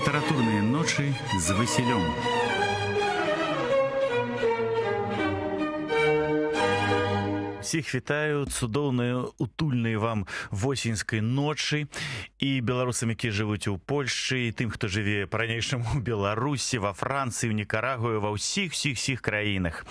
Литературные ночи с Василем. Всіх вітаю, цудоўныя, утульныя вам восеньскай ночы і беларусам, які жывуць у Польшчы, і тым, хто жыве па-ранейшаму ў Беларусі, ва Францыі, у Нікарагуі, ва ўсіх краінах.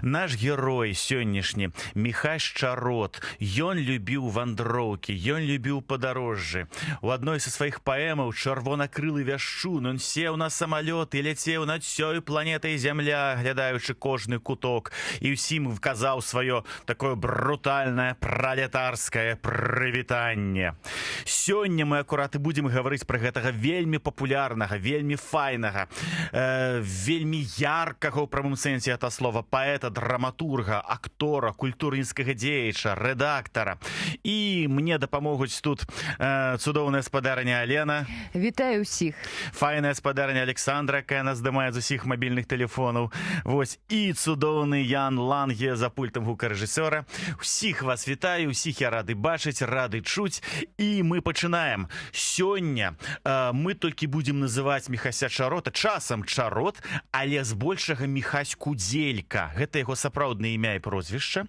Наш герой сённяшні, Міхась Чарот, ён любіў вандроўкі, ён любіў падарожжы. У адной са сваіх паэмаў «Чырвонакрылы вяшчун» ён сеў на самалёт і ляцеў над сёй планетай Зямля, глядаючы кожны куток, і ўсім вказаў сваё такое брутальное пролетарское прывітанне. Сёння мы акурат і будзем гаварыць пра гэтага вельмі папулярнага, вельмі файнага, вельмі яркага ў прамым сэнсе гэта слова паэта, драматурга, актора, культурніцкага дзеяча, рэдактара. І мне дапамогуць тут цудоўная спадарня Алена. Вітаю ўсіх. Файная спадарня Александра, якая нас здымае з усіх мабільных тэлефонаў. Вось і цудоўны Ян Ланге за пультам гукарэжысёра. Усіх вас вітаю, усіх я рады бачыць, рады чуць. І мы пачынаем. Сёння мы толькі будзем называць Міхася Чарота часам Чарот, але збольшага Міхась Кудзелька. Гэта яго сапраўднае імя і прозвішча.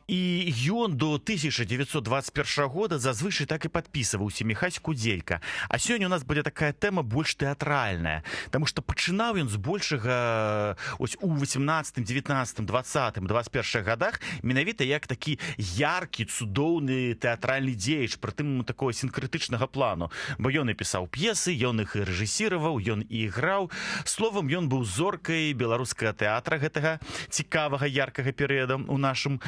І ён до 1921 года зазвычай так і падпісваўся Міхась Кудзелька. А сёння у нас будзе такая тэма больш тэатральная, таму што пачынаў ён збольшага ось у 18, 19, 20, 21 годах менавіта як такі яркі, цудоўны тэатральны дзеяч, прытым такого сінкрэтычнага плану. Бо ён і пісаў п'есы, ён іх і рэжысіраваў, ён і іграў. Словам, ён быў зоркай беларускага тэатра гэтага цікавага, яркага перыяда у нашым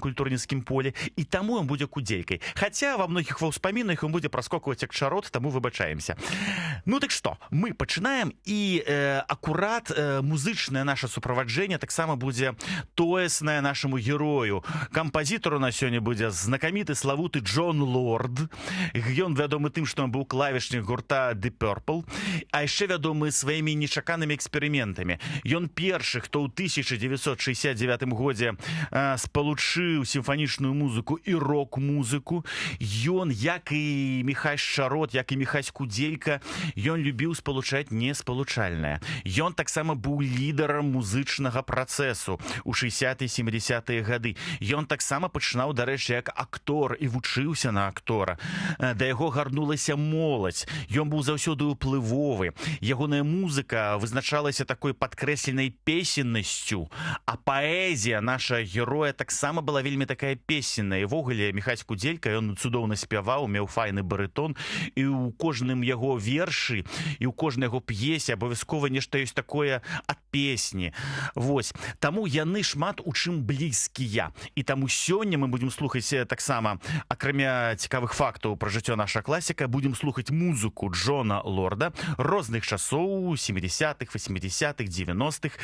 культурніцкім полі. І таму ён будзе Кудзелькай. Хаця ва многіх ва ўспамінах ён будзе праскокваць як Чарот, таму выбачаемся. Ну так што, мы пачынаем, і акурат музычнае наша суправаджэнне таксама будзе тоеснае нашаму герою. Кампазітар у нас сёння будзе знакаміты славуты Джон Лорд. Ён вядомы тым, што ён быў клавішнік гурта The Purple, а яшчэ вядомы сваімі нечаканымі эксперыментамі. Ён першы, хто ў 1969 годзе спалучыў сімфанічную музыку і рок-музыку. Ён, як і Міхась Чарот, як і Міхась Кудзелька, ён любіў спалучаць неспалучальнае. Ён таксама быў лідарам музычнага працэсу ў 60-70-е гады. Ён таксама пачынаў, дарэчы, як актор і вучыўся на актора. Да яго гарнулася моладзь. Ён быў заўсёды ўплывовы. Ягоная музыка вызначалася такой падкрэсленай песеннасцю, а паэзія наша героя таксама была вельмі такая песенная. І ввогуле Міхась Кудзелька, ён цудоўна спяваў, меў файны барытон, і ў кожным яго вершы, і ў кожнай яго п'есе абавязкова нешта ёсць такое ад песні. Вось. Таму яны шмат у чым блізкія. І таму сёння мы будзем слухаць таксама, акрамя цікавых фактаў пра жыццё наша класіка, будзем слухаць музыку Джона Лорда розных часоў, 70-х, 80-х, 90-х.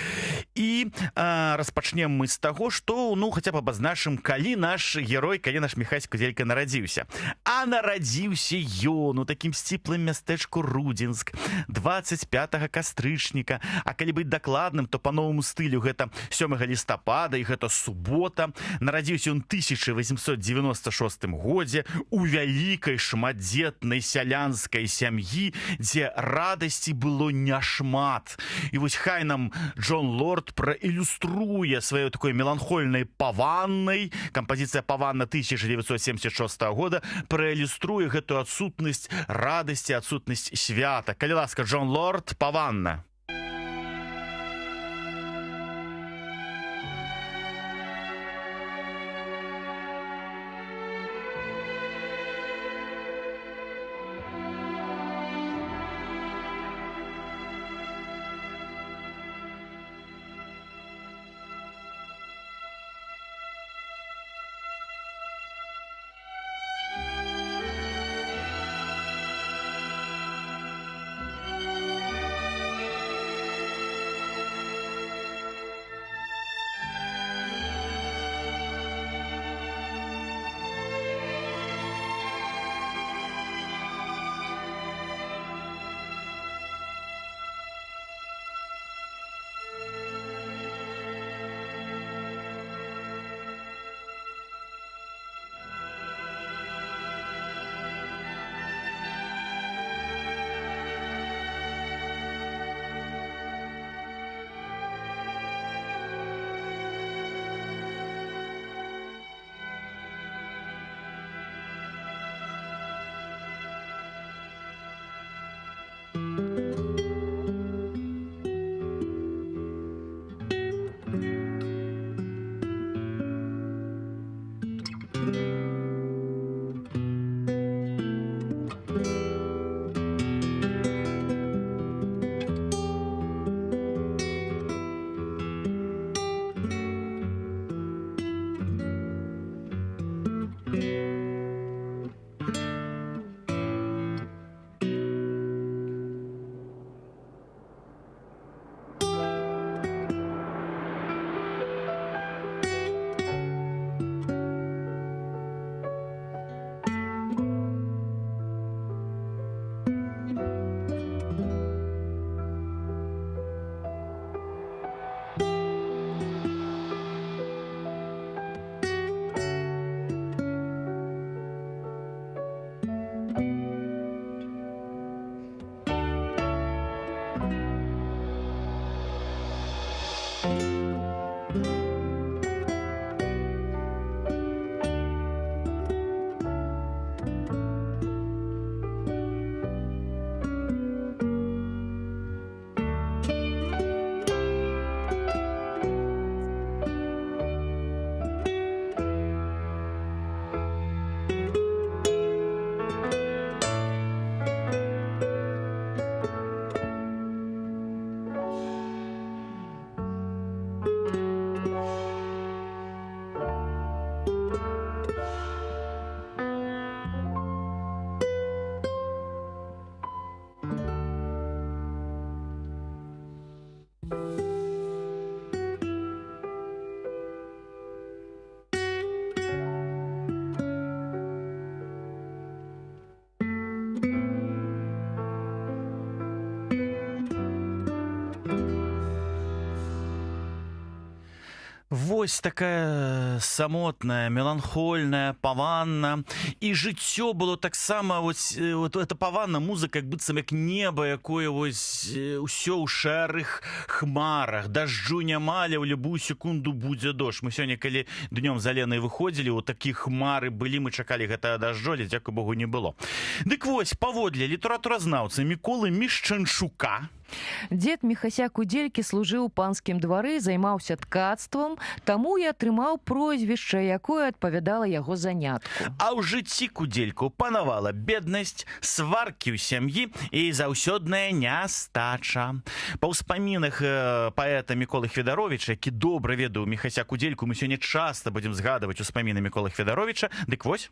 І распачнем мы з таго, што, хаця б абазначым, калі наш герой, калі наш Міхась Кудзелька нарадзіўся. А нарадзіўся ён у такім сціплым мястэчку Рудзінск 25 кастрычніка. А калі быць дакладным, то па новаму стылю гэта 7 лістапада, і гэта субота. Нарадзіўся ён 1896 годзе у вялікай шматдзетнай сялянскай сям'і, дзе радасці было няшмат. І вось хай нам Джон Лорд праілюструе сваёй такой меланхольнай паваннай, кампазіцыя «Паванна» 1976 года, праілюструе гэтую адсутнасць радасці, адсутнасць свята. Калі ласка, Джон Лорд, «Паванна». Вось такая самотная, меланхольная паванна. І жыццё было таксама вот эта паванна музыка, як быццам як неба, якое вось усё ў шэрых хмарах. Дажджу няма, але ў любую секунду будзе дождж. Мы сёння, калі днём за Ленай выходзілі, у такія хмары былі, мы чакалі гэтага дажджу, але, дзякуй Богу, не было. Дык вось, паводле літаратуразнаўцы Міколы Мішчанчука, Дзед Міхася Кудзелькі служыў у панскім двары, займаўся ткацтвам, таму і атрымаў прозвішча, якое адпавядала яго занятку. А ў жыцці Кудзельку панавала беднасць, сваркі ў сям'і і заўсёдная нястача. Па ўспамінах паэта Міколы Хведаровіча, які добра ведаў Міхася Кудзельку, мы сёння часта будзем згадваць успаміны Міколы Хведаровіча. Дык вось.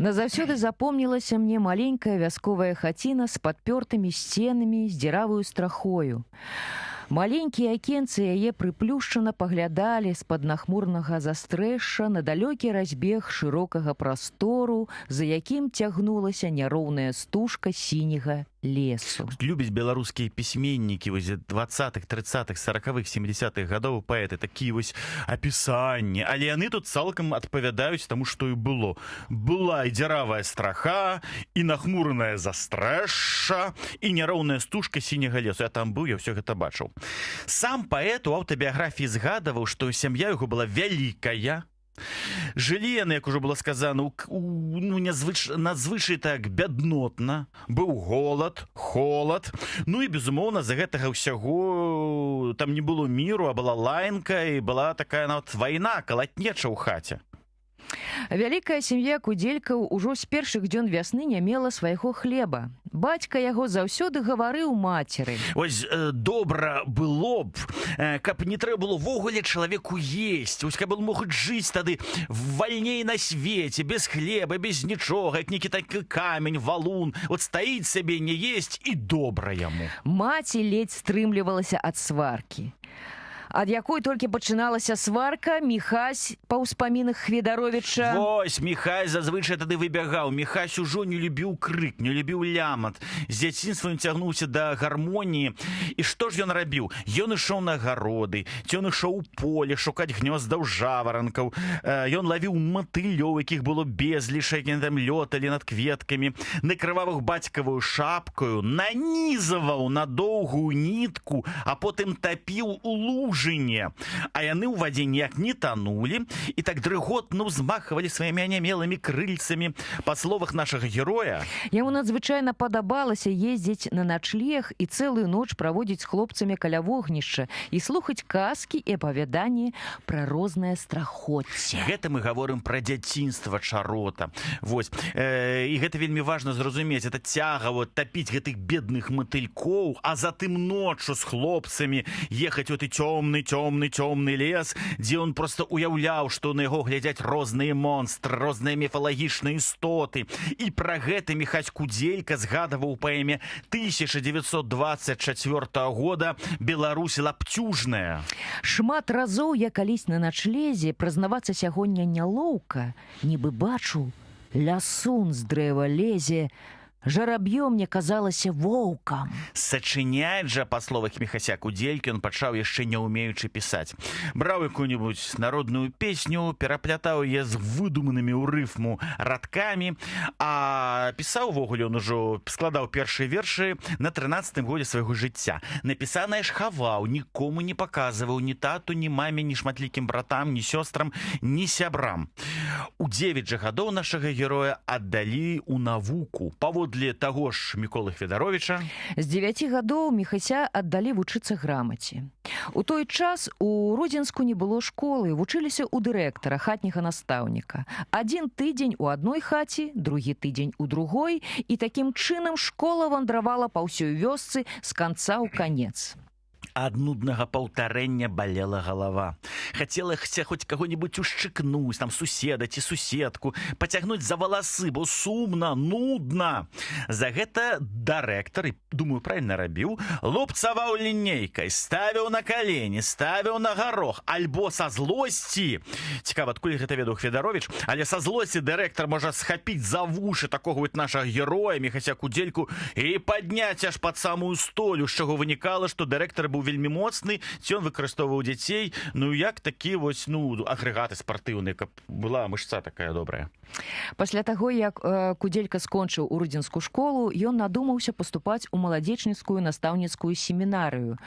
Назаўсёды запомнілася мне маленькая вясковая хаціна з падпёртымі сценамі, з дзіравую страхою. Маленькія акенцы яе прыплюшчана паглядалі з-пад нахмурнага застрэшша на далёкі разбег шырокага прастору, за якім цягнулася няроўная стужка сіняга лесу. Любяць беларускія пісьменнікі 20-х, 30-х, 40-х, 70-х гадоў паэты такія вось апісанні, але яны тут цалкам адпавядаюць таму, што і было. Была і дзіравая страха, і нахмурная застрэшша, і няроўная стужка сіняга лесу. Я там быў, я ўсё гэта бачыў. Сам паэт у аўтабіяграфіі згадаваў, што сям'я яго была вялікая. Жылі яны, як ужо было сказана, надзвычай так бяднотна. Быў голад, холад. Ну і, безумоўна, з-за гэтага ўсяго там не было міру, а была лаянка, і была такая нават вайна, калатнеча ў хаце. Вялікая сям'я Кудзелькаў ужо з першых дзён вясны не мела свайго хлеба. Бацька яго заўсёды гаварыў мацеры. Ось добра было б, каб не трэба было ввогуле чалавеку есць. Ось каб он мог жыць тады вальней на свеце, без хлеба, без нічога, як некі такі камень, валун. От стаіць сабе, не есць, і добра яму. Маці ледзь стрымлівалася ад сваркі. Ад якой толькі пачыналася сварка, Міхась па ўспамінах Хведаровіча. Вось, Міхась зазвычай тады выбягаў. Міхась ужо не любіў крык, не любіў лямат. З дзяцінства ён цягнуўся да гармоніі. І што ж ён рабіў? Ён ішоў на гароды, ён ішоў у поле шукаць гнёздаў жаваранкаў. Ён лавіў матылёў, якіх было безліч, які там лёталі над кветкамі. Накрываў іх бацькавую шапкаю, нанізаваў на доўгую нітку, а потым тапіў у лужы. А яны ў вадзе ніяк не танулі і так дрыготна ўзмахвалі сваімі анямелымі крыльцамі. Па словах нашага героя, яму надзвычайна падабалася ездзіць на начлег і цэлую ноч праводзіць з хлопцамі каля вогнішча і слухаць казкі і апавяданні пра рознае страхоцце. Гэта мы гаворым пра дзяцінства Чарота. Вось. І гэта вельмі важна зразумець. Это цяга тапіць гэтых бедных матылькоў, а затым ноччу з хлопцамі ехаць у ты цёмны лес, дзе он просто уяўляў, што на яго глядзяць розныя монстры, розныя міфалагічныя істоты. І пра гэта Міхась Кудзелька згадаваў у паэме 1924 года «Беларусь лапцюжная». Шмат разоў я калісь на начлезе, прызнавацца сягоння нялоўка, нібы бачу, лясун з дрэва лезе, жараб'ё мне казалася воўкам. Сачыняць жа, па словах Міхася Кудзелькі, он пачаў яшчэ не ўмеючы пісаць. Браў якую-нибудь народную песню, пераплятаў яе з выдуманымі ў рыфму радкамі, а пісаў увогуле он ужо складаў першыя вершы на 13-м годзе свайго жыцця. Напісанае ж хаваў, нікому не паказваў, ні тату, ні маме, ні шматлікім братам, ні сёстрам, ні сябрам. У 9 жа гадоў нашага героя аддалі ў навуку. Паводле таго ж Міколы Хведаровіча, з 9 гадоў Міхася аддалі вучыцца грамаце. У той час у Родзінску не было школы, вучыліся ў дырэктара, хатняга настаўніка. Адзін тыдзень у адной хаце, другі тыдзень у другой, і такім чынам школа вандравала па ўсёй вёсцы з канца ў канец. Ад нуднага паўтарэння балела галава. Хацелася хоць каго-нибудь ушчыкнуць, там суседа ці суседку, пацягнуць за валасы, бо сумна, нудна. За гэта дырэктар, і, думаю, правільна рабіў, лупцаваў лінейкай, ставіў на калені, ставіў на гарох, альбо са злосці. Цікава, адкуль гэта ведаў Хведаровіч, але са злосці дырэктар можа схапіць за вушы такога вот нашага героя, Міхася Кудзельку, і падняць аж пад самую столю, з чаго вынікала, што дырэктар быў быў вельмі моцны, ці ён выкарыстоўваў дзяцей, ну як такі вось, ну, агрэгаты спартыўныя, каб была мышца такая добрая. Пасля таго, як Кудзелька скончыў урудзенскую школу, ён надумаўся паступаць у маладзечніцкую настаўніцкую семінарыю.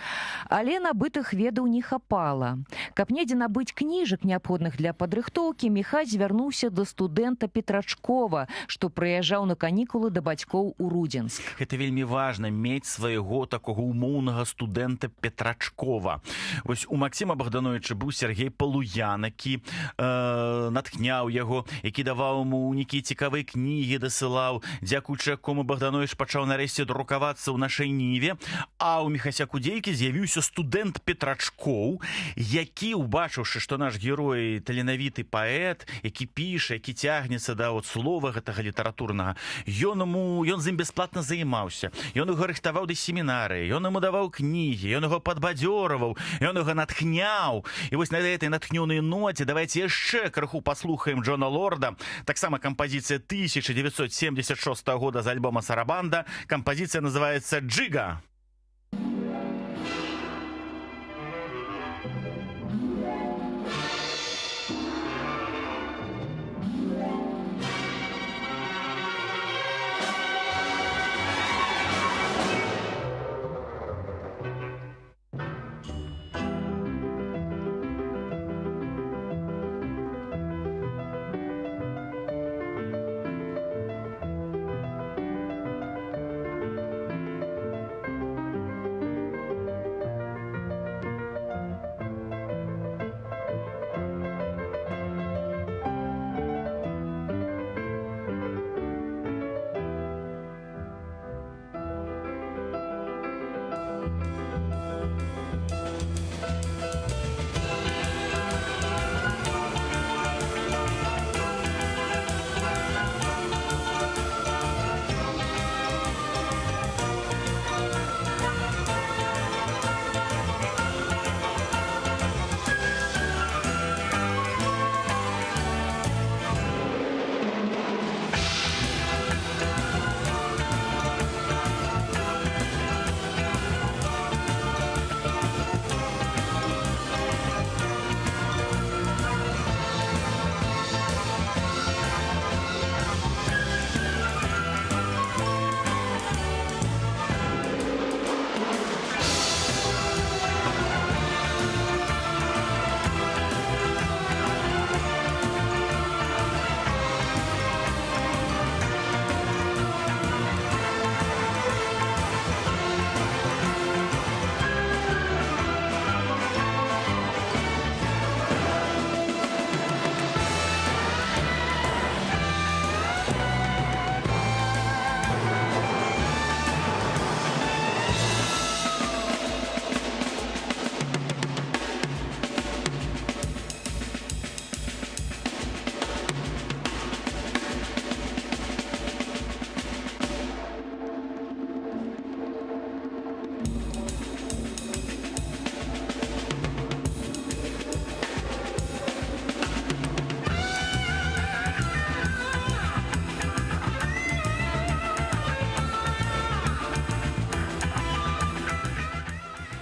Але набытых ведаў не хапала. Каб недзе набыць кніжак, неабходных для падрыхтоўкі, Міхась звярнуўся да студэнта Петрачкова, што прыязджаў на канікулы да бацькоў у Рудзенск. Гэта вельмі важна, мець свайго такога умоўнага студэнта Петрачкова. Вось у Максіма Богдановича быў Сергей Палуян, які натхняў яго, які даваў яму нейкія цікавыя кнігі, дасылаў, дзякуючы якому Богданович пачаў нарэшце друкавацца ў нашай Ніве, а ў Міхася Кудзелькі з'явіўся студэнт Петрачкоў, які, убачыўшы, што наш герой таленавіты паэт, які піша, які цягнецца да от слова гэтага літаратурнага, ён з ім бясплатна займаўся, ён яго рыхтаваў да семінарыі, ён яму даваў кнігі, ён яго падбадзёрваў, ён яго натхняў. І вось на гэтай натхнёнай ноце давайце яшчэ крыху паслухаем Джона Лорда, таксама кампазіцыя 1976 года з альбома «Сарабанда». Кампазіцыя называецца «Джига».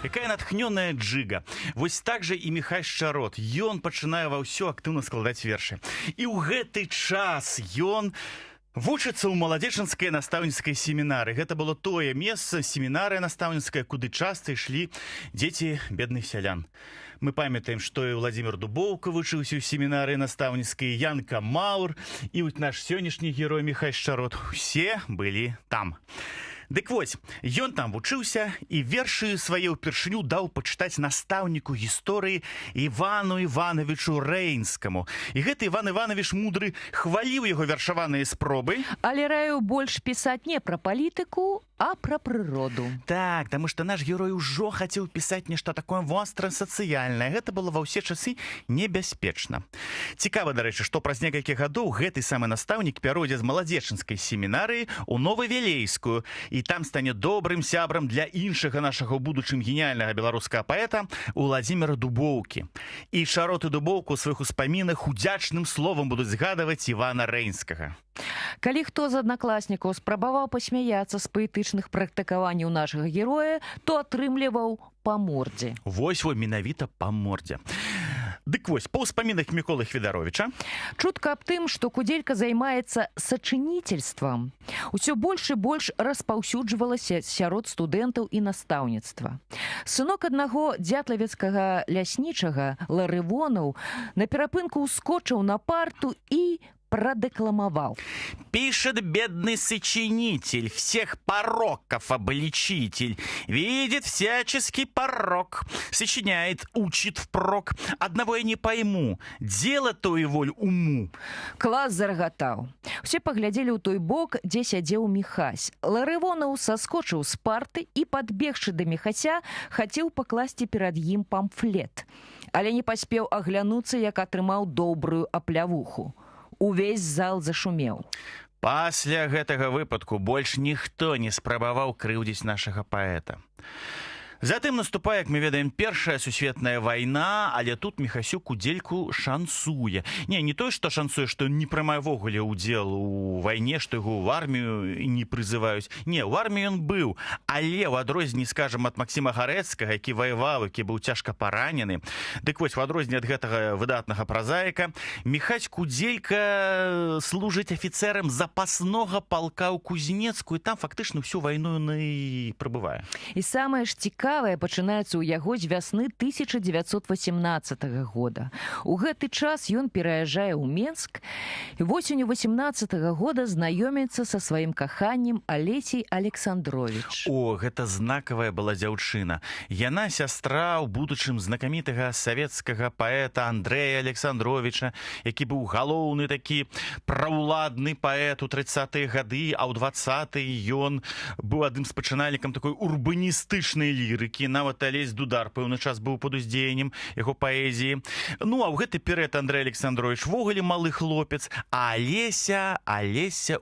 Якая натхнёная джига. Вось так жа і Міхась Шчарот. Ён пачынае ва ўсё актыўна складаць вершы. І ў гэты час ён вучыцца ў маладзечанскай настаўніцкай семінары. Гэта было тое месца, семінарыя настаўніцкая, куды часта ішлі дзеці бедных сялян. Мы памятаем, што і Владзімір Дубоўка вучыўся ў семінарыі настаўніцкай, Янка Маур, і наш сённяшні герой Міхась Шчарот. Усе былі там. Дык вось, ён там вучыўся і вершы свае ўпершыню даў пачытаць настаўніку гісторыі Івану Івановичу Рэйнскаму. І гэты Іван Іванович мудры хваліў яго вершаваныя спробы. Але раіў больш пісаць не пра палітыку, а пра прыроду. Так, таму што наш герой ужо хацеў пісаць нешта такое востра сацыяльнае. Гэта было ва ўсе часы небяспечна. Цікава, дарэчы, што праз некалькі гадоў гэты самы настаўнік пяройдзе з маладзечанскай семінарыі ў Новавілейскую, і там стане добрым сябрам для іншага нашага ў будучым геніяльнага беларускага паэта Владзіміра Дубоўкі. І Шчарот і Дубоўка ў сваіх успамінах удзячным словам будуць згадваць Івана Рэйнскага. Калі хто з аднакласнікаў спрабаваў пасмяяцца з паэтычных практыкаванняў нашага героя, то атрымліваў па мордзе. Вось менавіта па мордзе. Дык вось, па ўспамінах Міколы Хведаровіча. Чутка аб тым, што Кудзелька займаецца сачыніцельствам, усё больш і больш распаўсюджвалася сярод студэнтаў і настаўніцтва. Сынок аднаго дзятлавецкага ляснічага, Ларывонаў, на перапынку ўскочыў на парту і продекламовал. Пишет бедный сочинитель, всех пороков обличитель, видит всяческий порок, сочиняет, учит впрок. Одного я не пойму, дело то и воль уму. Клас зарагатаў. Усе паглядзелі ў той бок, дзе сядзеў Міхась. Ларывонаў саскочыў з парты і, падбегшы да Міхася, хацеў пакласці перад ім памфлет. Але не паспеў аглянуцца, як атрымаў добрую аплявуху. Увесь зал зашумеў. Пасля гэтага выпадку больш ніхто не спрабаваў крыўдзіць нашага паэта. Затым наступае, як мы ведаем, Першая сусветная вайна, але тут Міхасю Кудзельку шансуе. Не той, што шансуе, што не прымае ввогуле ўдзел у вайне, што яго ў армію не прызываюць. Не, ў арміі ён быў, але ў адрозненні, скажам, ад Максіма Гарэцкага, які ваяваў, які быў цяжка паранены. Дык вось, у адрозненні ад гэтага выдатнага празаіка, Міхась Кудзелька служыць афіцэрам запаснога палка ў Кузнецку, і там фактычна ўсю вайну і прабывае. І самае ж цікавае пачынаецца ў яго з вясны 1918 года. У гэты час ён пераязджае ў Менск і восенню 18 года знаёміцца са сваім каханнем Алесей Александрович. О, гэта знакавая была дзяўчына. Яна сястра ў будучым знакамітага савецкага паэта Андрэя Александровича, які быў галоўны такі праўладны паэт у 30-е гады, а ў 20-е ён быў адным з пачынальнікам такой урбаністычнай ліры. Нават Алесь Дудар пэўны час быў пад уздзеяннем яго паэзіі. Ну, а ў гэты перыяд Андрэй Александрович ввогуле малы хлопец, а Алеся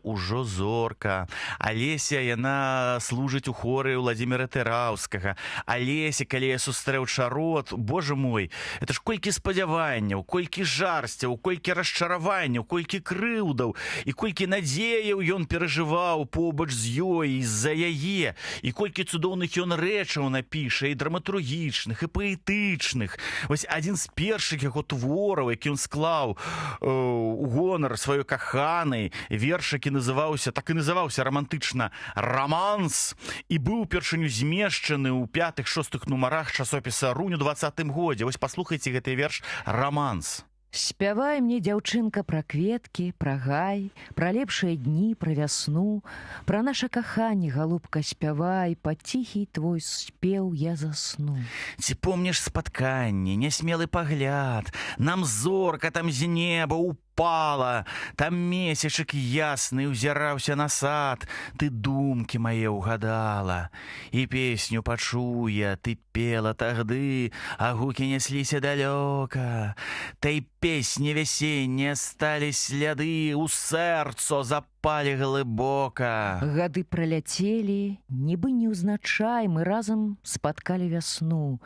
ўжо зорка. Алеся, яна служыць у хоры Владзіміра Тэраўскага. Алеся, калі я сустрэў чарот, боже мой, это ж колькі спадзяванняў, колькі жарсцяў, колькі расчараванняў, колькі крыўдаў, і колькі надзеяў ён перажываў побач з ёй, з-за яе, і колькі цудоўных ён рэчаў напіша, і драматургічных, і паэтычных. Вось адзін з першых яго твораў, які ён склаў у гонар сваёй каханай, верш, які называўся, так і называўся рамантычна «Романс», і быў упершыню змешчаны ў 5-6 нумарах часопіса «Рунь» у 20-м годзе. Вось паслухайце гэты верш «Романс». Спявай мне, дзяўчынка, пра кветкі, пра гай, пра лепшыя дні, пра вясну, пра наша каханне, галубка, спявай, пад ціхі твой спеў я засну. Ці помніш спатканне, нясмелы пагляд, нам зорка там з неба упала, там месячык ясны ўзіраўся на сад, ты думкі мае ўгадала, і песню пачуе, ты пела тагды, а гукі несліся далёка, той песні вясенне сталі сляды, у сэрцо запалі глыбока. Гады праляцелі, нібы неўзначай мы разам спаткалі вясну.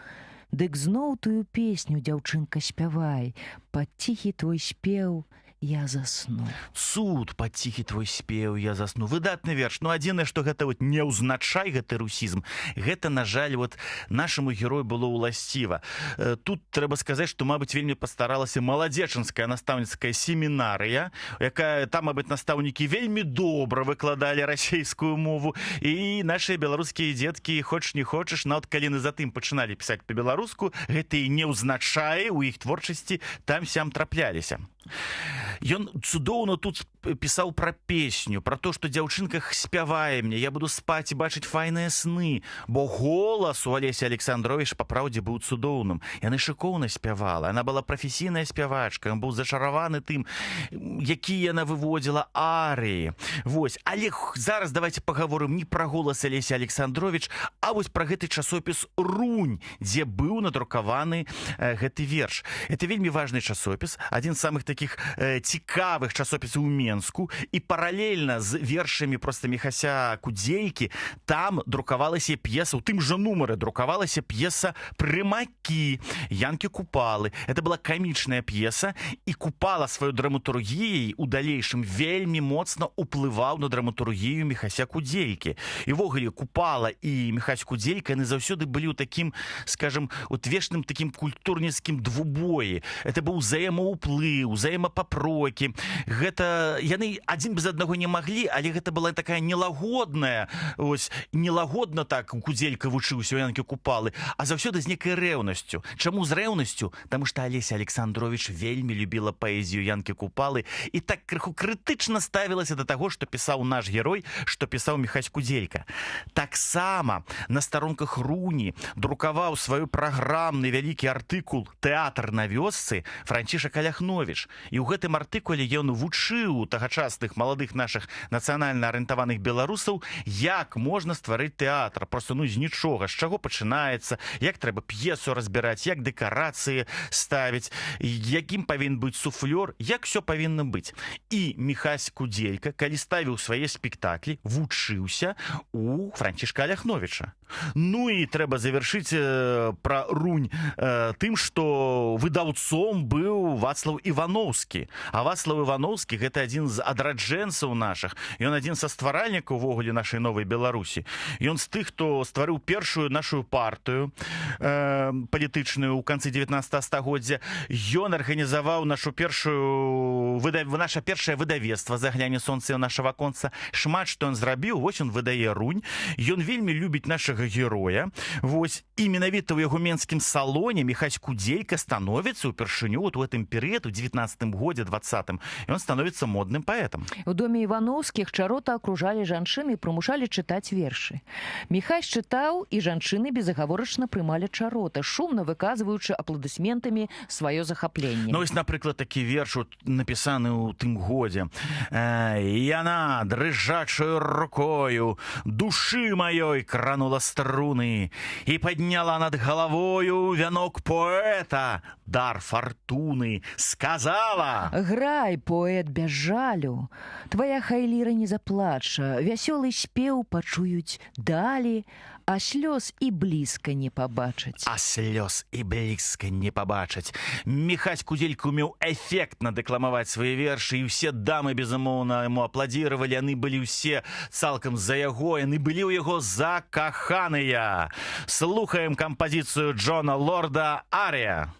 Дык зноў тую песню, дзяўчынка, спявай, пад ціхі твой спеў я засну. Цуд, пад ціхі твой спеў я засну. Выдатны верш. Ну, адзінае, што гэта вот не ўзначай гэты русізм. Гэта, на жаль, вот нашаму герою было ўласціва. Тут трэба сказаць, што, мабыць, вельмі пастаралася маладзечанская настаўніцкая семінарыя, якая там, мабыць, настаўнікі вельмі добра выкладалі расейскую мову, і нашыя беларускія дзеткі, хочаш не хочаш, нават калі затым пачыналі пісаць па-беларуску, гэтыя неўзначаі ў іх творчасці там-сям трапляліся. Ён цудоўна тут пісаў пра песню, пра то, што дзяўчынка спявае мне, я буду спаць і бачыць файныя сны, бо голас у Алесі Александрович па праўдзе быў цудоўным. Яна шыкоўна спявала, яна была прафесійная спявачка, ён быў зачараваны тым, які яна выводзіла арыі. Вось, але зараз давайте паговорым не пра голас Алесі Александрович, а вось пра гэты часопіс «Рунь», дзе быў надрукаваны гэты верш. Это вельмі важны часопіс, адзін з самых таких цікавых часопісаў у Менску, і паралельна з вершамі проста Міхася Кудзелькі там друкавалася п'еса, у тым жа нумары друкавалася п'еса «Прымакі» Янкі Купалы. Это была камічная п'еса, і Купала сваёй драматургіяй у далейшым вельмі моцна ўплываў на драматургію Міхася Кудзелькі. І ввогуле Купала і Міхась Кудзелька, яны заўсёды былі ў такім, скажем, утвешным такім культурніцкім двубоі. Это быў узаемаўплыў, узаемапапрокі. Гэта яны адзін без аднаго не маглі, але гэта была такая нелагодная, ось нелагодна так Кудзелька вучыўся у Янкі Купалы, а заўсёды з некай рэўнасцю. Чаму з рэўнасцю? Таму што Алеся Александрович вельмі любіла паэзію Янкі Купалы і так крыху крытычна ставілася да таго, што пісаў наш герой, што пісаў Міхась Кудзелька. Таксама на старонках Руні друкаваў свой праграмны вялікі артыкул «Тэатр на вёсцы» Францішак Аляхновіч. І ў гэтым артыкуле ён вучыў тагачасных маладых нашых нацыянальна арыентаваных беларусаў, як можна стварыць тэатр. Просто з нічога, з чаго пачынаецца, як трэба п'есу разбіраць, як дэкарацыі ставіць, якім павінен быць суфлёр, як все павінна быць. І Міхась Кудзелька, калі ставіў свае спектаклі, вучыўся у Францішка Аляхновіча. Ну і трэба завяршыць пра Рунь тым, што выдаўцом быў Вацлаў Іваноўскі. А Вацлаў Іваноўскі — гэта адзін з адраджэнцаў нашых. Ён адзін са стваральнікаў увогуле нашай новай Беларусі. Ён з тых, хто стварыў першую нашу партыю палітычную ў канцы 19 стагоддзя. Ён арганізаваў наше першае выдавецтва «Загляне сонца ў наша ваконца». Шмат што ён зрабіў, вось ён выдае Рунь. Ён вельмі любіць нашага героя. Вось і менавіта ў яго менскім салоне Міхась Кудзелька становіцца ўпершыню вот у гэтым перыяд у 19 годзе 20-м. Ён становіцца модным паэтам. У доме Івановскіх чарота акружалі жанчыны і прымушалі чытаць вершы. Міхась чытаў, і жанчыны безагаворачна прымалі чарота, шумна выказваючы апладысментамі сваё захапленне. Ну, вось, напрыклад, такі верш напісаны ў тым годзе. Яна дрыжачаю рукою душы маёй кранула струны і падняла над галавою вянок поэта, дар фартуны, сказала: «Грай, поэт, без жалю, твоя хай ліра не заплача, вясёлы спеў пачуюць далі, а слёз і блізка не пабачаць». А слёз і блізка не пабачаць. Міхась Кудзелька умеў эфектна дэкламаваць свае вершы, і ўсе дамы, безумоўна, яму апладзіравалі, яны былі ўсе цалкам за яго, яны былі ў яго закаханыя. Слухаем кампазіцыю Джона Лорда «Арія».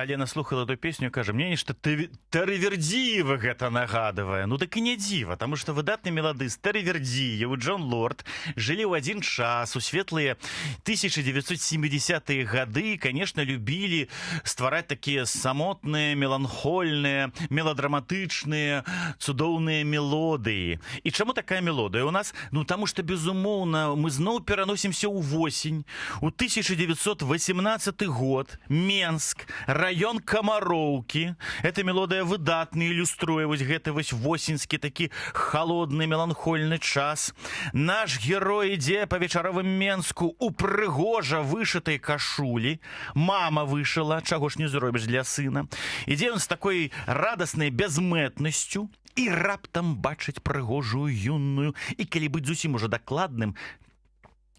Алена слухала эту песню і кажа, мне нешта Тэрывердзіева гэта нагадывае. Ну так і не дзіва, таму што выдатны меладыст Тэрывердзіеў і Джон Лорд жылі ў адзін час, у светлыя 1970-е гады, конечно, любілі ствараць такія самотныя, меланхольныя, меладраматычныя, цудоўныя мелодыі. І чаму такая мелодыя у нас? Ну, таму што, безумоўна, мы зноў пераносімся ў восень, у 1918 год, Менск, раён Камароўкі. Эта мелодыя выдатна ілюструе вось гэты вось восеньскі такі халодны, меланхольны час. Наш герой ідзе па вечаровым Менску у прыгожа вышытай кашулі. Мама вышыла, чаго ж не зробіш для сына. Ідзе ён з такой радаснай бязмэтнасцю і раптам бачыць прыгожую юную і, калі быць зусім ужо дакладным,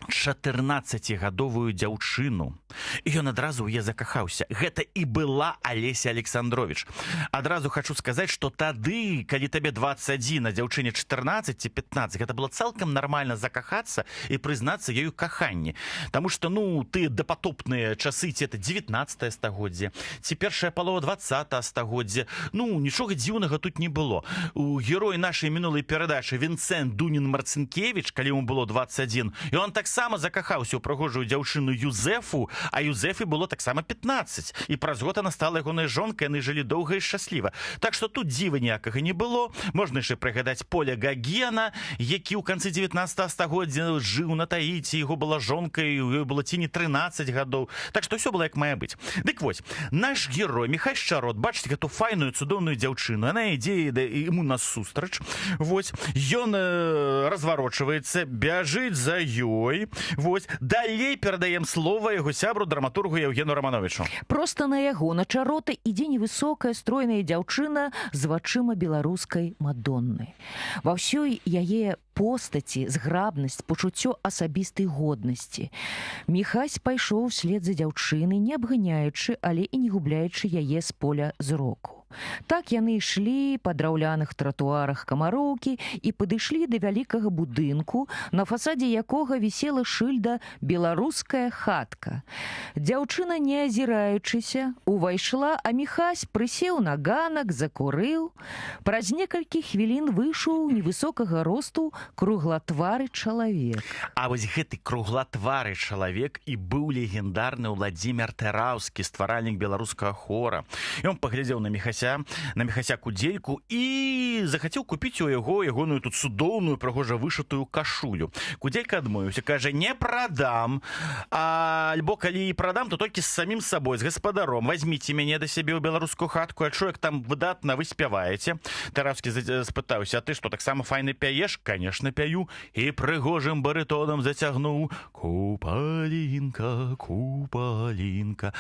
14-гадовую дзяўчыну. І ён адразу ў яе закахаўся. Гэта і была Алеся Александрович. Адразу хочу сказаць, што тады, калі табе 21, а дзяўчыне 14 ці 15, гэта было цалкам нармальна закахацца і прызнацца ёю каханні. Таму што, ну, ты дапатопныя часы, ці это 19 стагоддзе, ці першая палова 20 стагоддзя, ну, нічога дзіўнага тут не было. У герой нашай мінулай перадачы Вінцэнт Дунін-Марцінкевіч, калі яму было 21, і он таксама закахаўся ў прыгожую дзяўчыну Юзефу, а Юзефе было таксама 15. І праз год она стала ягонай жонкай, яны жылі доўга і шчасліва. Так што тут дзіва ніякага не было. Можна яшчэ прыгадаць Поля Гагена, які ў канцы 19 стагоддзя жыў на Таіці, яго была жонкай, у ёй было ці не 13 гадоў. Так што ўсё было як мае быць. Дык вось, наш герой Міхась Шчарот, бачыце гэту файную, цудоўную дзяўчыну, яна ідзе яму насустрач. Вось, ён разварочваецца, бяжыць за ёй. Вось, далей перадаем слова яго сябру, драматургу Евгену Романовичу. Проста на яго, на Чарота, ідзе невысокая, стройная дзяўчына з вачыма беларускай Мадонны. Ва ўсёй яе постаці, зграбнасць, пачуццё асабістай годнасці. Міхась пайшоў услед за дзяўчынай, не абганяючы, але і не губляючы яе з поля зроку. Так яны ішлі па драўляных тратуарах Камароўкі і падышлі да вялікага будынку, на фасадзе якога вісела шыльда «Беларуская хатка». Дзяўчына, не азіраючыся, увайшла, а Міхась прысеў на ганак, закурыў. Праз некалькі хвілін выйшаў невысокага росту круглатвары чалавек. А вось гэты круглатвары чалавек і быў легендарны Владзімир Тэраўскі, стваральнік беларускага хора. Ён паглядзеў на Міхася Кудзельку і захацеў купіць у яго ягоную тут цудоўную, прыгожа вышытую кашулю. Кудзелька адмовіўся, кажа, не прадам, альбо калі і прадам, то толькі з самім сабой, з гаспадаром. Вазьміце мяне да сябе ў беларускую хатку, а чу, як там выдатна вы спяваеце. Тэраўскі спытаўся, а ты што, таксама файна пяеш? Конечно, пяю. І прыгожым барытонам зацягнуў «Купалінка, купалінка».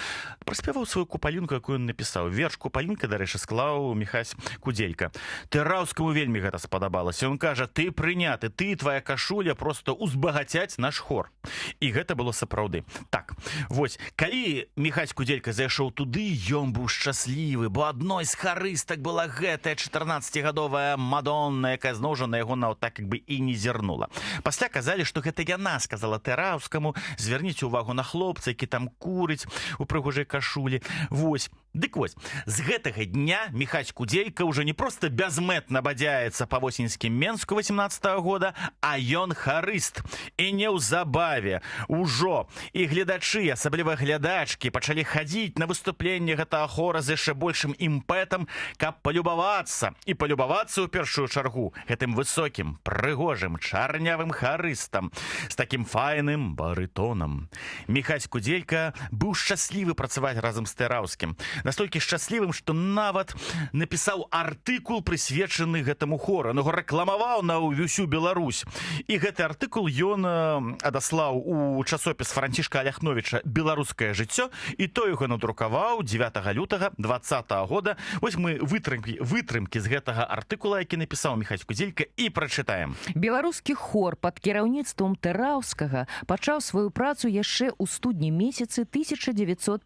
Праспяваў сваю купалінку, якую ён напісаў. Верш «Купалінка», дарэчы, склаў Міхась Кудзелька. Тэраўскаму вельмі гэта спадабалася. Ён кажа, ты прыняты, ты і твая кашуля просто узбагацяць наш хор. І гэта было сапраўды. Так, вось, калі Міхась Кудзелька зайшоў туды, ён быў шчаслівы, бо адной з харыстак была гэтая 14-гадовая Мадонна, якая зноў жа на яго нават так як бы і не зірнула. Пасля казалі, што гэта яна сказала Тэраўскаму, звярніце ўвагу на хлопца, які там курыць у прыгожай кашулі. Вось. Дык вось, з гэтага дня Міхась Кудзелька ўжо не проста бязмэтна бадзяецца па восеньскім Менску 18-го года, а ён харыст. І неўзабаве ўжо і гледачы, асабліва глядачкі, пачалі хадзіць на выступленне гэтага хора з яшчэ большым імпэтам, каб палюбавацца. І палюбавацца ў першую чаргу гэтым высокім, прыгожым, чарнявым харыстам з такім файным барытонам. Міхась Кудзелька быў шчаслівы працаваць разам з Тэраўскім. Настолькі шчаслівым, што нават напісаў артыкул, прысвечаны гэтаму хору. Он яго рэкламаваў на ўсю Беларусь. І гэты артыкул ён адаслаў у часопіс Францішка Аляхновіча «Беларускае жыццё», і той яго надрукаваў 9 лютага 20-го года. Вось мы вытрымкі з гэтага артыкула, які напісаў Міхась Кудзелька, і прачытаем. Беларускі хор пад кіраўніцтвам Тэраўскага пачаў сваю працу яшчэ ў студні месяцы 1915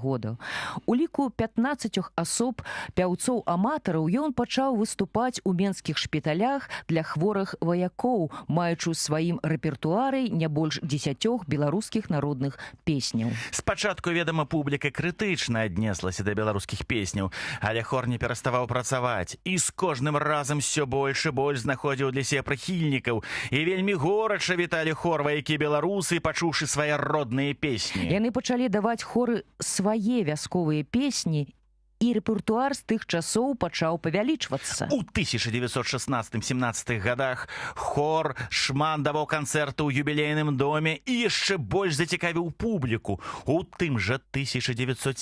года. У ліку 15 асоб пяўцоў-аматараў ён пачаў выступаць у менскіх шпіталях для хворых ваякоў, маючы ў сваім рэпертуары не больш 10 беларускіх народных песняў. Спачатку, ведама, публіка крытычна аднеслася да беларускіх песняў, але хор не пераставаў працаваць і з кожным разам все больш і больш знаходзіў для сябе прыхільнікаў, і вельмі горача віталі хор ваякі-беларусы, пачуўшы свае родныя песні. Яны пачалі даваць хоры свае вясковыя песні, і рэпертуар з тых часоў пачаў павялічвацца. У 1916-17 годах хор шмат даваў канцэрты ў юбілейным доме і яшчэ больш зацікавіў публіку. У тым жа 1917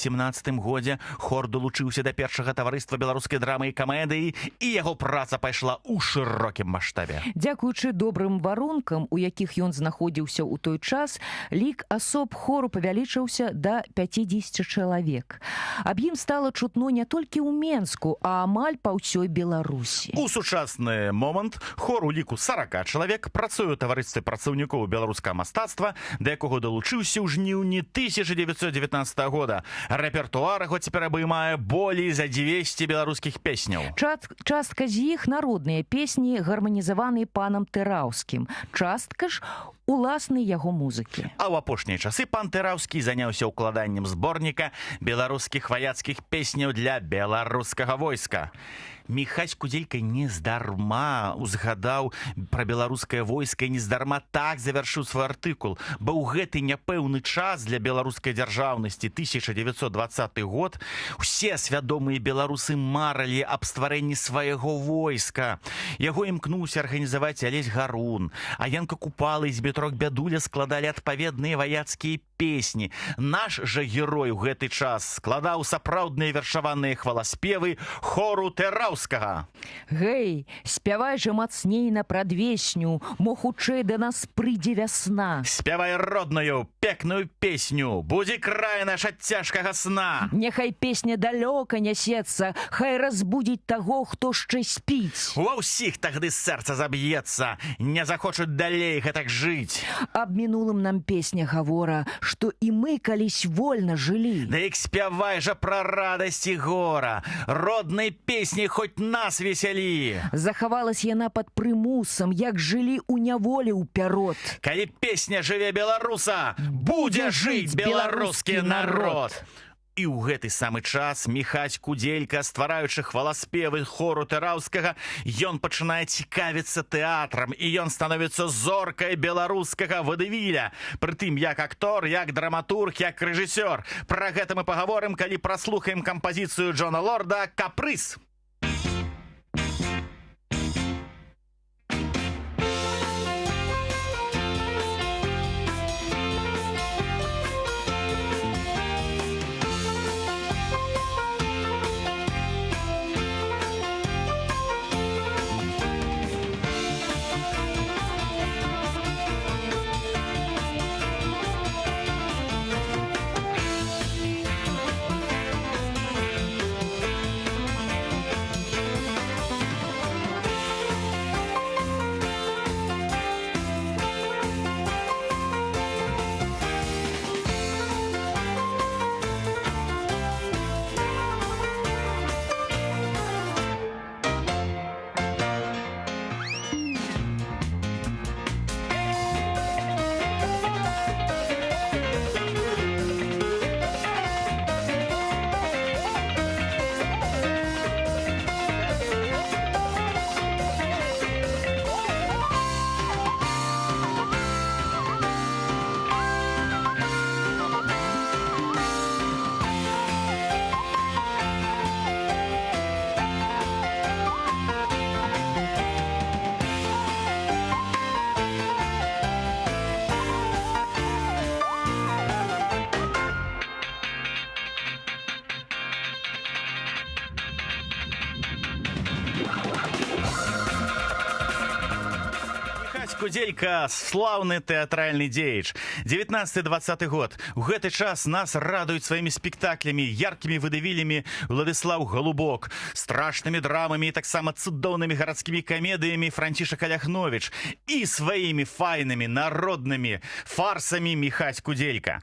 годзе хор долучыўся да першага таварыства беларускай драмы і камедыі, і яго праца пайшла ў шырокім маштабе. Дзякуючы добрым варункам, у якіх ён знаходзіўся ў той час, лік асоб хору павялічыўся да 50 чалавек. Аб ім стала чутно не толькі ў Менску, а амаль па ўсёй Беларусі. У сучасны момант хор у ліку 40 чалавек працуе ў таварыстве працаўнікоў беларускага мастацтва, да якога далучыўся ў жніўні 1919 года. Рэпертуар яго цяпер абаймае болей за 200 беларускіх песняў. Частка з іх народныя песні, гарманізаваныя панам Тэраўскім. Частка ж уласнай яго музыкі. А ў апошнія часы пан Тэраўскі заняўся ўкладаннем зборніка беларускіх ваяцкіх песняў для беларускага войска. Міхась Кудзелька нездарма узгадаў пра беларускае войска і нездарма так завяршыў свой артыкул, бо ў гэты няпэўны час для беларускай дзяржаўнасці 1920 год усе свядомыя беларусы маралі аб стварэнні свайго войска. Яго імкнуўся арганізаваць Алесь Гарун, а Янка Купала і Збітрок Бядуля складалі адпаведныя ваяцкія песні. Наш жа герой у гэты час складаў сапраўдныя вершаваныя хваласпевы хору Тэраўскага. Гэй, спявай жа мацней на прадвесню, мо хутчэй да нас прыйдзе вясна. Спявай родную, пекную песню, будзе край наш ад цяжкага сна. Няхай песня далёка нясецца, хай разбудзіць таго, хто шчэ спіць. Ва ўсіх тагды сэрца заб'ецца, не захочуць далей гэтак жыць. Аб мінулым нам песня гавора, што і мы калісь вольна жылі. Да ік спявай жа пра радасць і гора, роднай песні хоць нас весялі. Захавалась яна пад прымусам, як жылі ў няволі ў пярот. Калі песня жыве беларуса, будзе жыць беларускі народ. І ў гэты самы час Міхась Кудзелька, ствараючы хваласпевы хору Тэраўскага, ён пачынае цікавіцца тэатрам, і ён становіцца зоркай беларускага вадэвіля. Прытым як актор, як драматург, як рэжысёр. Пра гэта мы пагаворым, калі праслухаем кампазіцыю Джона Лорда «Капрыз». Кудзелька – слаўны тэатральны дзеяч. 19-20 год. У гэты час нас радуюць сваімі спектаклямі, яркімі вадэвілямі Владыслаў Галубок, страшнымі драмамі і таксама цудоўнымі гарадскімі камедыямі Францішак Аляхновіч і сваімі файнымі народнымі фарсамі Міхась Кудзелька.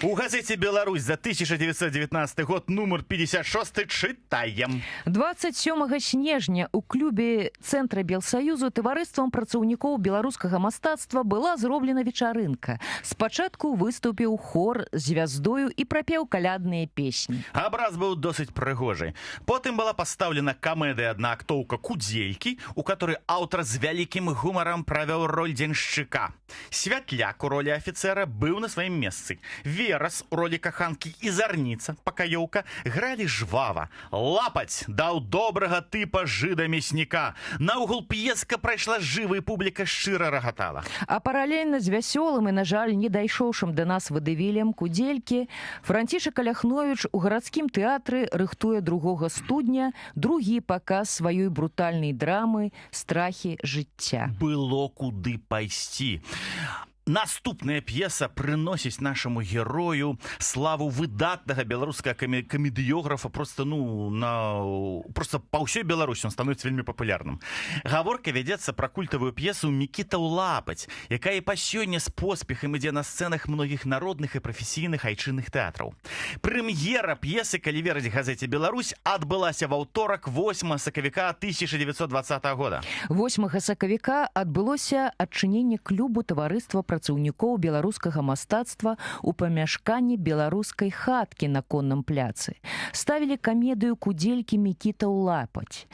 У газете «Беларусь» за 1919 год, нумар 56, читаем. 27 снежня у клубе Центра Белсаюзу таварыствам працаўнікоў беларускага мастацтва была зроблена вечарынка. Спачатку выступіў хор звяздою і прапеў калядныя песні. Абраз быў досыць прыгожы. Потым была пастаўлена камедыя аднаактоўка «Кудзелькі», у которой аўтар з вялікім гумарам правёў роль дзеншчыка. Святляк у ролі афіцэра быў на сваім месцы. Верас у ролі каханкі і Зарніца, пакаёўка, гралі жвава. Лапаць даў добрага тыпа жыда-мясніка. Наогул п'еска прайшла жыва і публіка шчыра рагатала. А паралельна з вясёлым і, на жаль, не дайшоўшым да нас вадывілем Кудзелькі, Францішак Аляхновіч у гарадскім тэатры рыхтуе 2 студня другі паказ сваёй брутальнай драмы «Страхі жыцця». Было куды пайсці. Наступная п'еса прыносіць нашаму герою славу выдатнага беларускага камедыёграфа просто па ўсёй Беларусі он становіцца вельмі папулярным. Гаворка вядзецца пра культавую п'есу «Мікіта ў лапаць», якая і па сёння з поспехам ідзе на сцэнах многіх народных і прафесійных айчынных тэатраў. Прэм'ера п'есы, калі верыць газеце «Беларусь», адбылася ва ўторак 8 сакавіка 1920 года. 8 сакавіка адбылося адчыненне клубу таварыства працаўнікоў беларускага мастацтва ў памяшканні беларускай хаткі на конным пляцы. Ставілі камедыю «Кудзелькі Мікіта ў лапаць».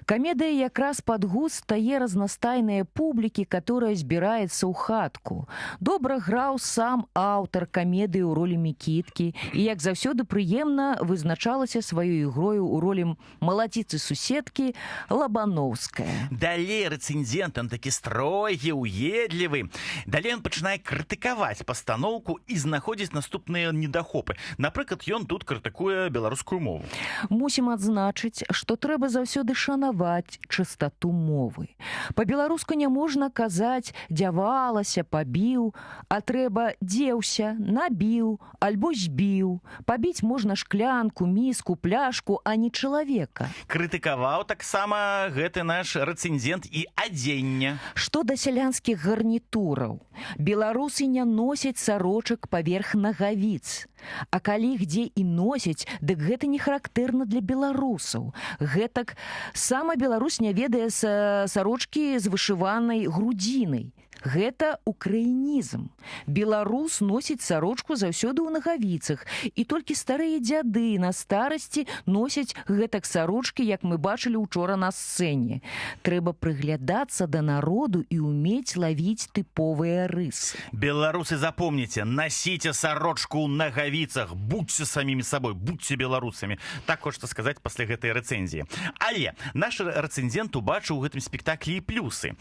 Камедыя якраз пад густ тае разнастайныя публікі, которая збіраецца ў хатку. Добра граў сам аўтар камедыі ў ролі Мікіткі і, як заўсёды, прыемна вызначалася сваёй ігрою ў ролі малаціцы-суседкі Лабановская. Далей рэцэнзент, он такі строгі, уедлівы. Далей он пачынае крытыкаваць пастаноўку і знаходзіць наступныя недахопы. Напрыклад, ён тут крытыкуе беларускую мову. Мусім адзначыць, што трэба заўсёды шанаваць чыстату мовы. Па-беларуску не можна казаць «дзявалася», «пабіў», а трэба «дзеўся», «набіў» альбо «збіў». Пабіць можна шклянку, міску, пляшку, а не чалавека. Крытыкаваў таксама гэты наш рэцэнзент і адзенне. Што да сялянскіх гарнітураў? Беларусы не носяць сарочак паверх нагавіц. А калі дзе і носяць, дык гэта не характэрна для беларусаў. Гэтак сама Беларусь не ведае сарочкі з вышыванай грудзінай. Гэта украінізм. Беларус носіць сарочку заўсёды ў нагавіцах, і толькі старыя дзяды на старасці носяць гэтак сарочкі, як мы бачылі учора на сцэне. Трэба прыглядацца да народу і ўмець лавіць тыповыя рысы. Беларусы, запомніце, насіце сарочку ў нагавіцах, будьце самімі сабой, будьце беларусамі. Так хочется сказаць пасля гэтай рэцэнзіі. Але наш рэцэнзент убачыў у гэтым спектаклі і плюсы.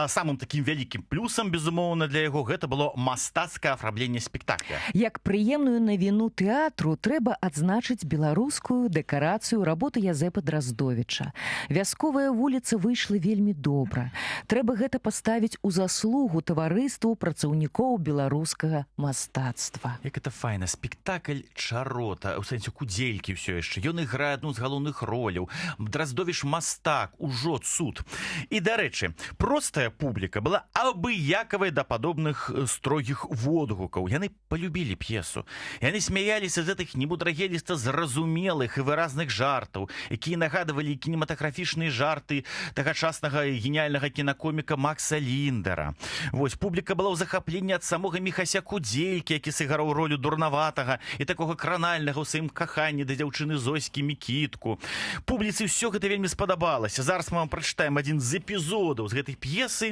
Самым такім вялікім плюсам, безумоўна, для яго гэта было мастацкае афарбленне спектакля. Як прыемную навіну тэатру трэба адзначыць беларускую дэкарацыю работы Язэпа Драздовіча. Вясковая вуліца выйшла вельмі добра. Трэба гэта паставіць у заслугу таварыству працаўнікоў беларускага мастацтва. Як это файна, спектакль чарота, у сэнсе Кудзелькі ўсё яшчэ. Ён іграе адну з галоўных роляў. Драздовіч мастак, ужо цуд. І, дарэчы, простая публіка была абыякавай да падобных строгіх водгукаў. Яны полюбілі п'есу. Яны смяяліся з гэтых немудрагеліста зразумелых і выразных жартаў, якія нагадывалі кінематаграфічныя жарты тагачаснага геніяльнага кінакоміка Макса Ліндера. Вось, публіка была ў захапленні ад самога Міхася Кудзелькі, які сыграў ролю дурнаватага і такога кранальнага ў сваім каханні да дзяўчыны Зоські Мікітку. Публіцы ўсё гэта вельмі спадабалася. Зараз мы вам прачытаем адзін з эпізодаў з гэтай п'есы.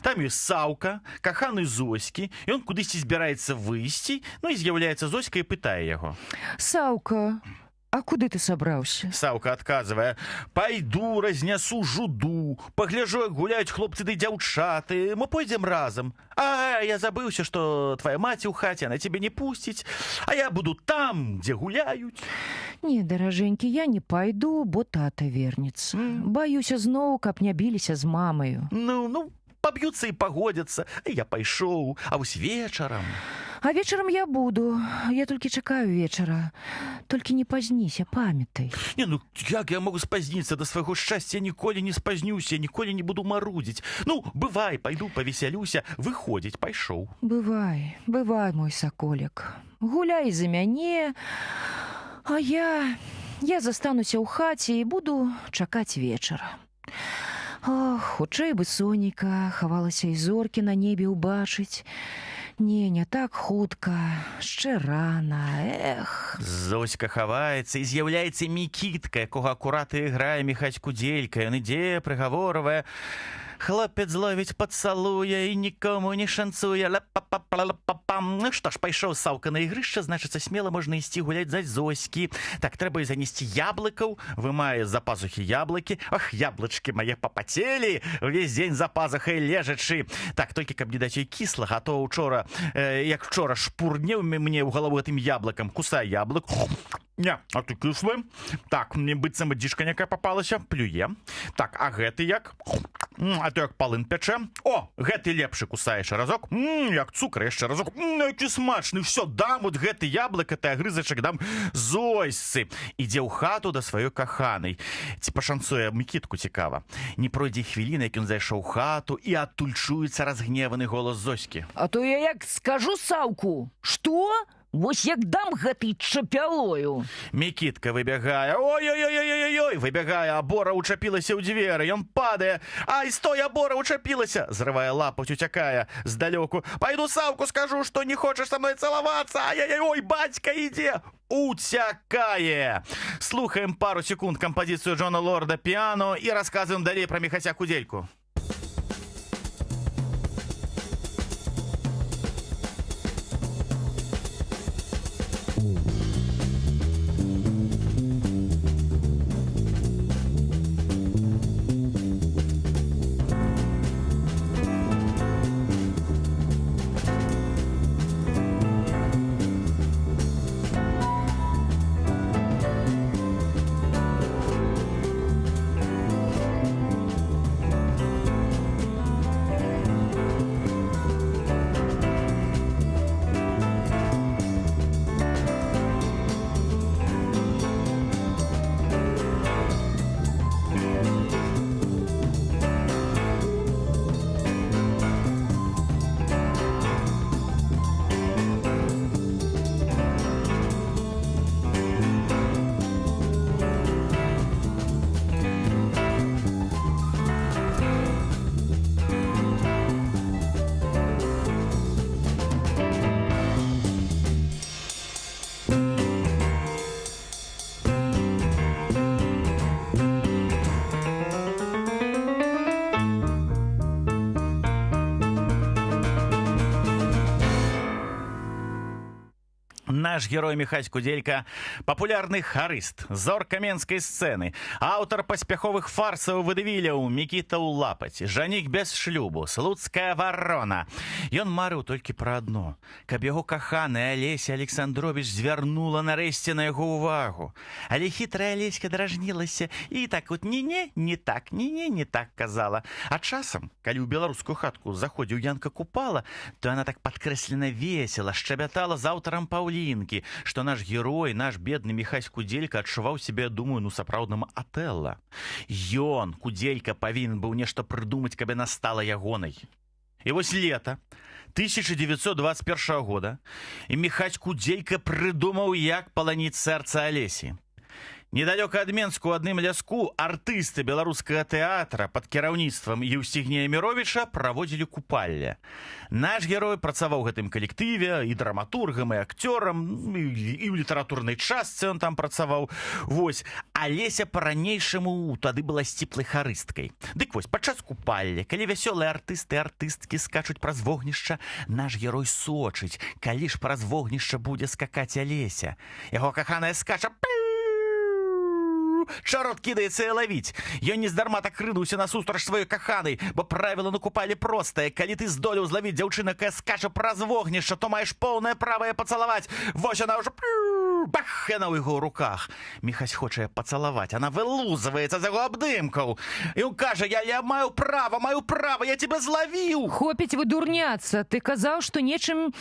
Там ёсць Саўка, каханы Зоські, і он кудысьці збіраецца выйсці, ну і з'яўляецца Зоська і пытае яго. Саўка, а куды ты сабраўся? Саўка адказвае: «Пайду, разнясу жуду, пагляжу, як гуляюць хлопцы ды дзяўчаты, мы пойдзем разам. А я забыўся, што твая маці ў хаце, она цябе не пусціць, а я буду там, дзе гуляюць». Не, даражэнькі, я не пайду, бо тата вернецца. Баюся зноў, каб не біліся з мамаю. Ну, паб'юцца і пагодзяцца, а я пайшоў, а вось вечарам... А вечарам я буду. Я толькі чакаю вечара. Толькі не пазніся, памятай. Не, ну як я могу спазніцца да свайго шчасця, ніколі не спазнюся, ніколі не буду марудзіць. Ну, бывай, пайду павесялюся, выходзіць, пайшоў. Бывай, бывай, мой саколік. Гуляй за мяне, а я застануся ў хаце і буду чакаць вечара. Ох, хутчэй бы сонейка хавалася і зоркі на небе ўбачыць. Не так хутка, яшчэ рана, эх. Зоська хаваецца і з'яўляецца Мікітка, якога акурат і іграе Міхась Кудзелька. Ён ідзе, прыгаворвае. Хлопец ловіць, пацалуе і нікому не шанцуе. Ла-па-па-па-ла-па-пам. Ну што ж, пайшоў Саўка на ігрышча, значыцца, смела можна ісці гуляць за Зоські. Так, трэба і занесці яблыкаў. Вымае з-за пазухі яблыкі. Ох, яблычкі мае папацелі. Увесь дзень за пазухай лежачы. Так, толькі каб не даць ёй кіслага, а то учора, як вчора, шпурнеў мне ў галаву гэтым яблыкам. Кусае яблык. Не, а ты кислы. Так, мне быццам дзішка някая папалася. Плюе. Так, а гэты як? А то як палын пячэ. О, гэты лепшы кусаеш разок. Як цукар яшчэ разок. Які смачны. Всё, дам вот гэты яблык, гэты агрызачак дам Зойсцы. Ідзе ў хату да сваёй каханай. Ці пашанцуе Мікітку цікава. Не пройдзе хвіліна, як ён зайшоў у хату, і адтуль чуецца разгневаны голас Зоські. А то я як скажу Саўку, што? Вось як дам гэтай чапялою. Мікітка выбягае. Ой-ой-ой-ой-ой-ой! Выбягае, а Бора ўчапілася ў дзверы. Ён падае. Ай, стой, а Бора ўчапілася! Зрывае лапаць, уцякае здалёку. Пайду Саўку скажу, што не хочаш са мной цалавацца. Ай-яй-ой, бацька ідзе! Уцякае! Слухаем пару секунд кампазіцыю Джона Лорда «Піано» і расказваем далей пра Міхася Кудзельку. Наш герой Міхась Кудзелька – папулярны харыст, зор каменскай сцэны, аўтар паспяховых фарсаў вадывіляў Мікіта ў лапаць, жанік без шлюбу, слуцкая варона. Ён марыў толькі пра адно, каб яго каханая Алеся Александровіч звярнула нарэшце на яго ўвагу. Але хітрая Алеська дражнілася і так вот не-не, не так, не-не, не так казала. А часам, калі ў беларускую хатку заходзіў Янка Купала, то яна так падкрэслена весела шчабятала з аўтарам Паўлінкі, што наш герой, наш бедны Міхась Кудзелька адчуваў сябе, думаю, сапраўдным Атэлла. Ён, Кудзелька, павінен быў нешта прыдумаць, каб яна стала ягонай. І вось лета 1921 года і Міхась Кудзелька прыдумаў, як паланіць сэрца Алесі. Недалёка ад Менску ў адным ляску артысты беларускага тэатра пад кіраўніцтвам Еўстігнея Міровіча праводзілі купалле. Наш герой працаваў у гэтым калектыве і драматургам, і акцёрам, і ў літаратурнай частцы ён там працаваў. Вось, Алеся па-ранейшаму тады была сціплай харысткай. Дык вось, падчас купалля, калі вясёлыя артысты і артысткі скачуць праз вогнішча, наш герой сочыць, калі ж праз вогнішча будзе скакаць Алеся. Яго каханая скача, чарот кідаецца і лавіць. Ён нездарма так рынуўся насустрач сваёй каханай, бо правіла на купале простае. Калі ты здолеў злавіць дзяўчыну, якая скача праз вогнішча, то маеш поўнае права яе пацалаваць. Вось яна ўжо бах, яна ў яго руках. Міхась хоча яе пацалаваць, она вылузываецца з яго абдымкаў. І он кажа, я маю права, я тебя зловіў. Хопіць выдурняцца, ты казаў, што нечым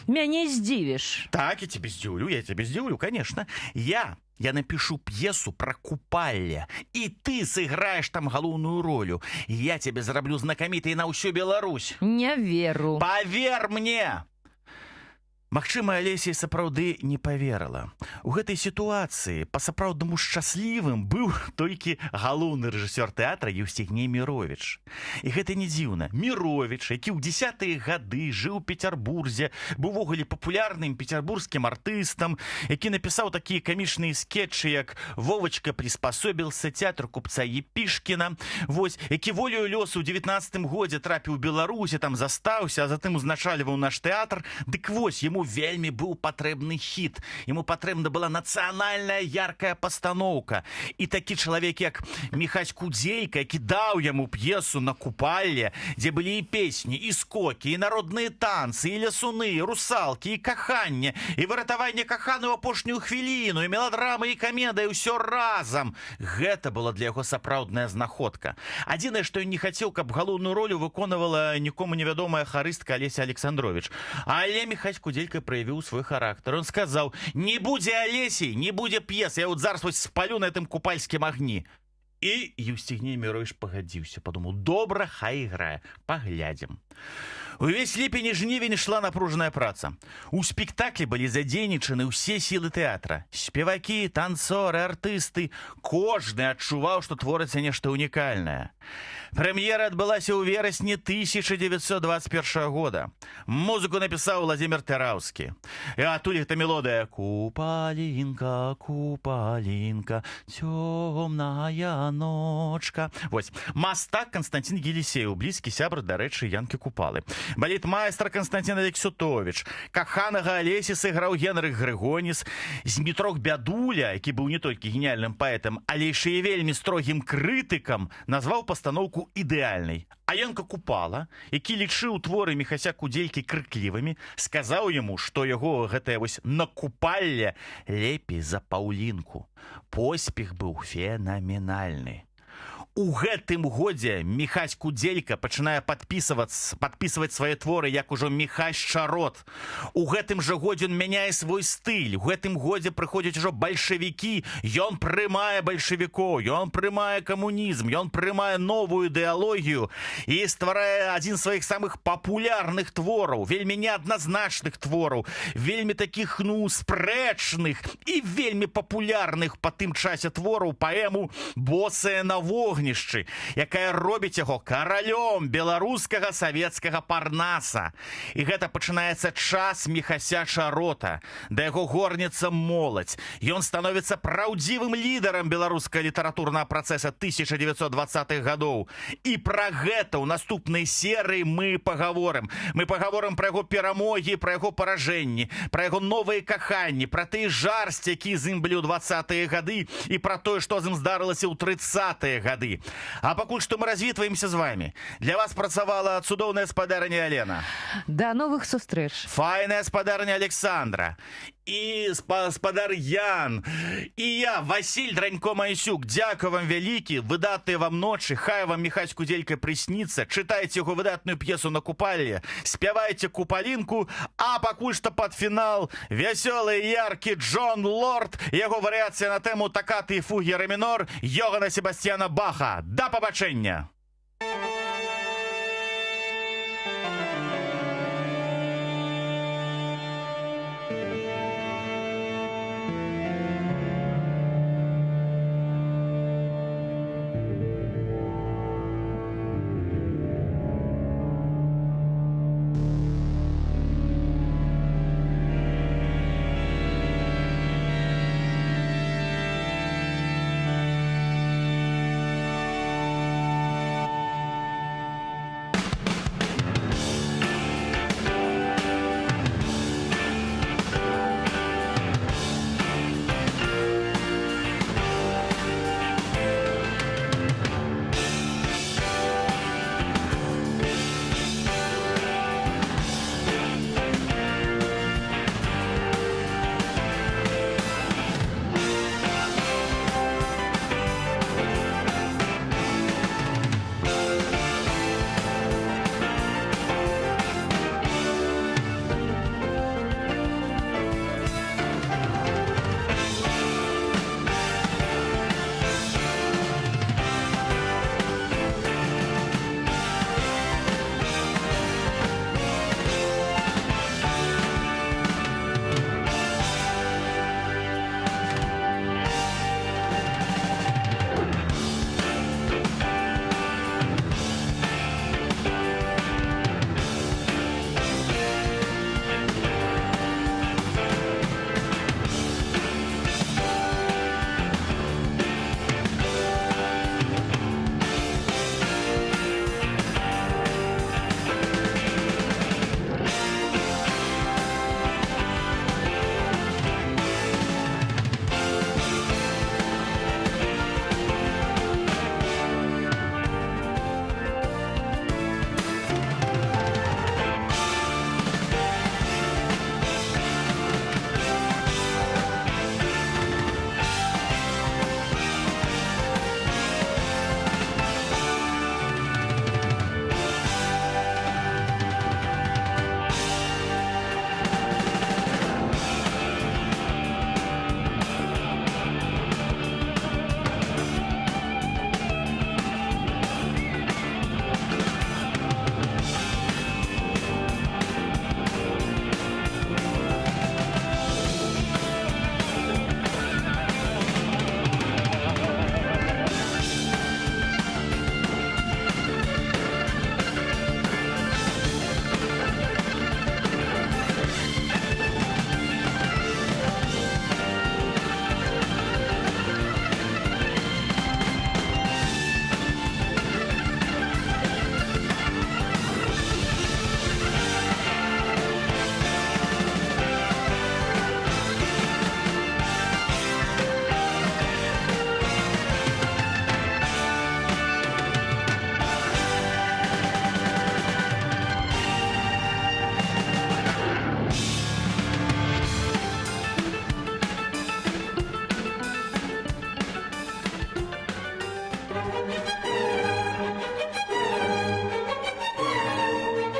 мяне здзівіш. Так, я тебе здзіўлю, конечно. Я напишу п'есу про купальне, и ты сыграешь там галоўную ролю. Я тебе зараблю знакамітай на ўсю Беларусь. Не веру. Павер мне! Магчыма, Алеся сапраўды не паверыла. У гэтай сітуацыі па-сапраўднаму шчаслівым быў толькі галоўны рэжысёр тэатра Еўстігней Міровіч. І гэта не дзіўна. Міровіч, які ў 10-е гады жыў у Петербурзе, быў увогуле папулярным петербургскім артыстам, які напісаў такія камічныя скетчы, як «Вовочка приспособился», «Театр купца Епішкіна», які волею лёсу ў 19-м годзе трапіў у Беларусі, там застаўся, а затым узначальваў наш тэатр. Дык вось, яму вельмі быў патрэбны хіт. Яму патрэбна была нацыянальная яркая пастаноўка. І такі чалавек, як Міхась Кудзелька, які даў яму п'есу на купальне, дзе былі і песні, і скокі, і народныя танцы, і лясуны, і русалкі, і каханне, і выратаванне каханы ў апошнюю хвіліну, і меладрамы, і камедыя, ўсё разам. Гэта была для яго сапраўдная знаходка. Адзінае, што ён не хацеў, каб галоўную ролю выконвала нікому невядомая харыстка Алеся Александрович. Але Міхась Кудзелька проявил свой характер. Он сказал, не будзе Олесей, не будзе п'ес, я вот зараз спалю на этом купальскім агні. І Еўстігней Міровіч пагадзіўся, подумал, добра, хай іграе, паглядзім. Увесь ліпень і жнівень шла напружаная праца. У спектаклі былі задзейнічаны ўсе сілы тэатра. Спевакі, танцоры, артысты. Кожны адчуваў, што творыцца нешта унікальнае. Прэм'ера адбылася ў верасні 1921 года. Музыку напісаў Владзімір Тараўскі. І адтуль гэта мелодыя «Купалінка, купалінка, цёмная ночка». Вось. Мастак Константин Елисеев, блізкі сябр, дарэчы, Янкі Купалы. Балетмайстар Константин Алексютович. Каханага Алесі сыграў Генрых Грыгоніс. Змітрок Бядуля, які быў не толькі геніяльным паэтам, але яшчэ і вельмі строгім крытыкам, назваў пастаноўку ідэальнай. А Янка Купала, які лічыў творы Міхася Кудзелькі крыклівымі, сказаў яму, што яго гэтае вось накупалле лепей за Паўлінку. Поспех быў фенаменальны. У гэтым годзе Міхась Кудзелька пачынае падпісваць свае творы, як ужо Міхась Чарот. У гэтым жа годзе ён мяняе свой стыль. У гэтым годзе прыходзяць ужо бальшавікі. Ён прымае бальшавікоў, ён прымае камунізм, ён прымае новую ідэалогію і стварае адзін з сваіх самых папулярных твораў, вельмі неадназначных твораў, вельмі такіх, спрэчных і вельмі папулярных па тым часе твораў, паэму «Босая на вогні», якая робіць яго каралём беларускага савецкага парнаса. І гэта пачынаецца час Міхася Чарота. Да яго горнецца моладзь. Ён становіцца праўдзівым лідарам беларускага літаратурнага працэса 1920-х гадоў. І пра гэта ў наступнай серыі мы пагаворым. Мы пагаворым пра яго перамогі, пра яго паражэнні, пра яго новыя каханні, пра тыя жарсці, якія з ім былі ў 20-е гады, і пра тое, што з ім здарылася ў 30-е гады. А пакуль што мы развітваемся з вами. Для вас працавала цудоўная спадарня Алена. Да новых сустрэч. Файная спадарня Александра. І спадар Ян. І я, Васіль Дранько-Майсюк. Дзякую вам вялікі, выдатныя вам ночы. Хай вам Міхась Кудзелька прысніцца. Чытайце яго выдатную п'есу на купалле. Спявайце купалінку. А пакуль што пад фінал вясёлы і яркі Джон Лорд. Яго варыяцыя на тэму такаты і фугі ре мінор Йогана Себастьяна Баха. Да пабачэння!